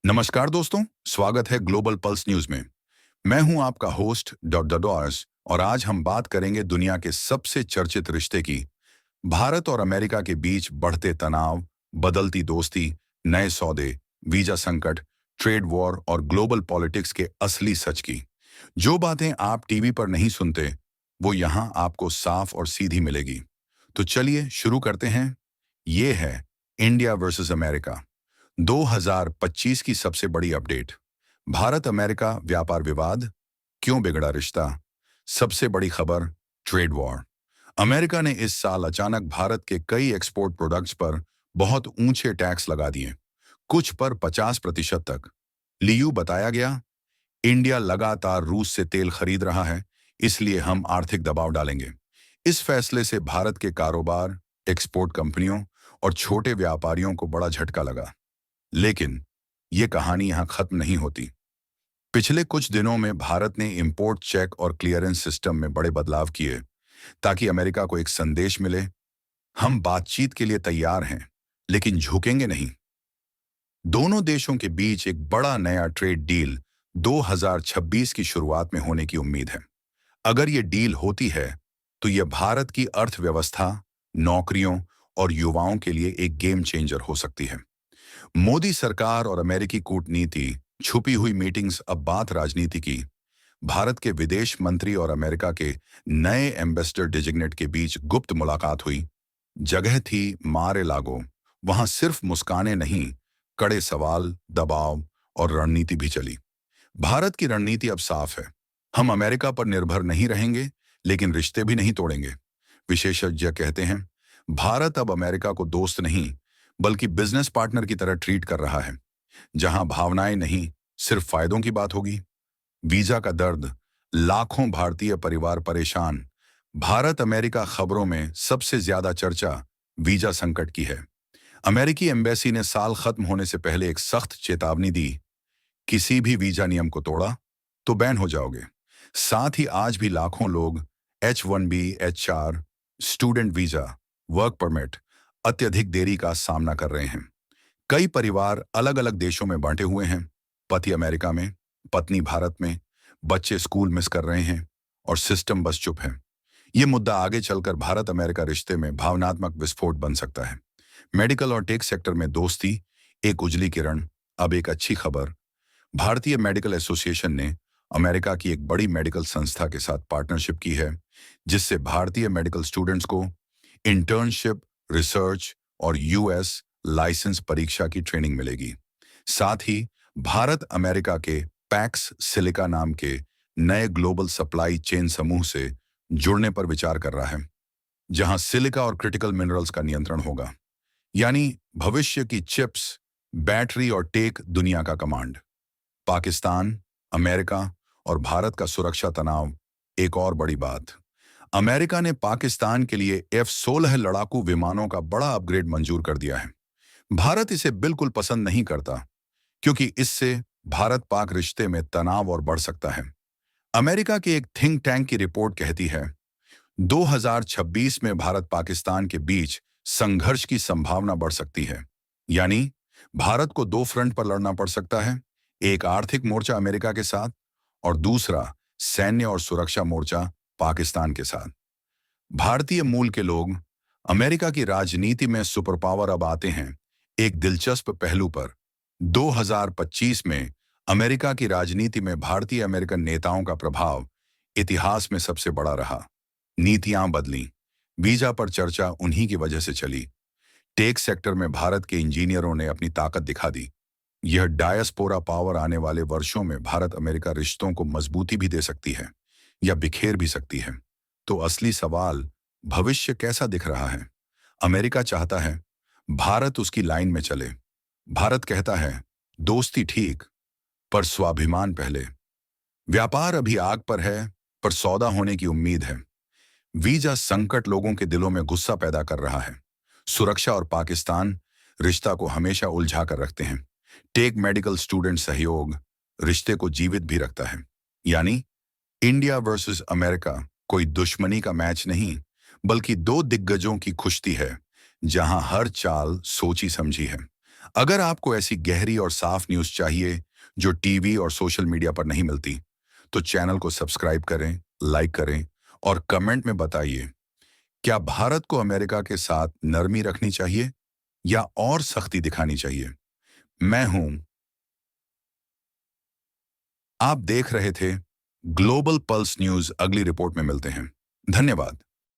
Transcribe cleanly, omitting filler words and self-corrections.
नमस्कार दोस्तों, स्वागत है ग्लोबल पल्स न्यूज में। मैं हूं आपका होस्ट डॉ डॉर्स और आज हम बात करेंगे दुनिया के सबसे चर्चित रिश्ते की, भारत और अमेरिका के बीच बढ़ते तनाव, बदलती दोस्ती, नए सौदे, वीजा संकट, ट्रेड वॉर और ग्लोबल पॉलिटिक्स के असली सच की। जो बातें आप टीवी पर नहीं सुनते, वो यहाँ आपको साफ और सीधी मिलेगी। तो चलिए शुरू करते हैं। ये है इंडिया वर्सेस अमेरिका 2025 की सबसे बड़ी अपडेट। भारत अमेरिका व्यापार विवाद, क्यों बिगड़ा रिश्ता? सबसे बड़ी खबर, ट्रेड वॉर। अमेरिका ने इस साल अचानक भारत के कई एक्सपोर्ट प्रोडक्ट्स पर बहुत ऊंचे टैक्स लगा दिए, कुछ पर 50% तक। लियू बताया गया, इंडिया लगातार रूस से तेल खरीद रहा है, इसलिए हम आर्थिक दबाव डालेंगे। इस फैसले से भारत के कारोबार, एक्सपोर्ट कंपनियों और छोटे व्यापारियों को बड़ा झटका लगा। लेकिन ये कहानी यहां खत्म नहीं होती। पिछले कुछ दिनों में भारत ने इंपोर्ट चेक और क्लियरेंस सिस्टम में बड़े बदलाव किए, ताकि अमेरिका को एक संदेश मिले, हम बातचीत के लिए तैयार हैं, लेकिन झुकेंगे नहीं। दोनों देशों के बीच एक बड़ा नया ट्रेड डील 2026 की शुरुआत में होने की उम्मीद है। अगर ये डील होती है, तो यह भारत की अर्थव्यवस्था, नौकरियों और युवाओं के लिए एक गेम चेंजर हो सकती है। मोदी सरकार और अमेरिकी कूटनीति, छुपी हुई मीटिंग्स, अब बात राजनीति की। भारत के विदेश मंत्री और अमेरिका के नए एम्बेसडर डिजिग्नेट के बीच गुप्त मुलाकात हुई। जगह थी मारे लागो। वहां सिर्फ मुस्काने नहीं, कड़े सवाल, दबाव और रणनीति भी चली। भारत की रणनीति अब साफ है, हम अमेरिका पर निर्भर नहीं रहेंगे, लेकिन रिश्ते भी नहीं तोड़ेंगे। विशेषज्ञ कहते हैं, भारत अब अमेरिका को दोस्त नहीं, बल्कि बिजनेस पार्टनर की तरह ट्रीट कर रहा है, जहां भावनाएं नहीं, सिर्फ फायदों की बात होगी। वीजा का दर्द, लाखों भारतीय परिवार परेशान। भारत अमेरिका खबरों में सबसे ज्यादा चर्चा वीजा संकट की है। अमेरिकी एम्बेसी ने साल खत्म होने से पहले एक सख्त चेतावनी दी, किसी भी वीजा नियम को तोड़ा तो बैन हो जाओगे। साथ ही आज भी लाखों लोग H-1B, H-4, student visa, work permit अत्यधिक देरी का सामना कर रहे हैं। कई परिवार अलग अलग देशों में बांटे हुए हैं, पति अमेरिका में, पत्नी भारत में, बच्चे स्कूल मिस कर रहे हैं और सिस्टम बस चुप है। ये मुद्दा आगे चलकर भारत अमेरिका रिश्ते में भावनात्मक विस्फोट बन सकता है। मेडिकल और टेक सेक्टर में दोस्ती, एक उजली किरण। अब एक अच्छी खबर, भारतीय मेडिकल एसोसिएशन ने अमेरिका की एक बड़ी मेडिकल संस्था के साथ पार्टनरशिप की है, जिससे भारतीय मेडिकल स्टूडेंट्स को इंटर्नशिप, रिसर्च और यूएस लाइसेंस परीक्षा की ट्रेनिंग मिलेगी। साथ ही भारत अमेरिका के पैक्स सिलिका नाम के नए ग्लोबल सप्लाई चेन समूह से जुड़ने पर विचार कर रहा है, जहां सिलिका और क्रिटिकल मिनरल्स का नियंत्रण होगा। यानी भविष्य की चिप्स, बैटरी और टेक दुनिया का कमांड। पाकिस्तान, अमेरिका और भारत का सुरक्षा तनाव, एक और बड़ी बात। अमेरिका ने पाकिस्तान के लिए F-16 लड़ाकू विमानों का बड़ा अपग्रेड मंजूर कर दिया है। भारत इसे बिल्कुल पसंद नहीं करता, क्योंकि इससे भारत पाक रिश्ते में तनाव और बढ़ सकता है। अमेरिका की एक थिंक टैंक की रिपोर्ट कहती है, 2026 में भारत पाकिस्तान के बीच संघर्ष की संभावना बढ़ सकती है। यानी भारत को दो फ्रंट पर लड़ना पड़ सकता है, एक आर्थिक मोर्चा अमेरिका के साथ और दूसरा सैन्य और सुरक्षा मोर्चा पाकिस्तान के साथ। भारतीय मूल के लोग अमेरिका की राजनीति में सुपर पावर अब आते हैं एक दिलचस्प पहलू पर। 2025 में अमेरिका की राजनीति में भारतीय अमेरिकन नेताओं का प्रभाव इतिहास में सबसे बड़ा रहा। नीतियां बदली, वीजा पर चर्चा उन्हीं की वजह से चली। टेक सेक्टर में भारत के इंजीनियरों ने अपनी ताकत दिखा दी। यह डायस्पोरा पावर आने वाले वर्षों में भारत अमेरिका रिश्तों को मजबूती भी दे सकती है या बिखेर भी सकती है। तो असली सवाल, भविष्य कैसा दिख रहा है? अमेरिका चाहता है भारत उसकी लाइन में चले। भारत कहता है दोस्ती ठीक, पर स्वाभिमान पहले। व्यापार अभी आग पर है, पर सौदा होने की उम्मीद है। वीजा संकट लोगों के दिलों में गुस्सा पैदा कर रहा है। सुरक्षा और पाकिस्तान रिश्ता को हमेशा उलझा कर रखते हैं। टेक मेडिकल स्टूडेंट सहयोग रिश्ते को जीवित भी रखता है। यानी इंडिया वर्सेस अमेरिका कोई दुश्मनी का मैच नहीं, बल्कि दो दिग्गजों की कुश्ती है, जहां हर चाल सोची समझी है। अगर आपको ऐसी गहरी और साफ न्यूज़ चाहिए जो टीवी और सोशल मीडिया पर नहीं मिलती, तो चैनल को सब्सक्राइब करें, लाइक करें और कमेंट में बताइए, क्या भारत को अमेरिका के साथ नरमी रखनी चाहिए या और सख्ती दिखानी चाहिए? मैं हूं, आप देख रहे थे ग्लोबल पल्स न्यूज़। अगली रिपोर्ट में मिलते हैं। धन्यवाद।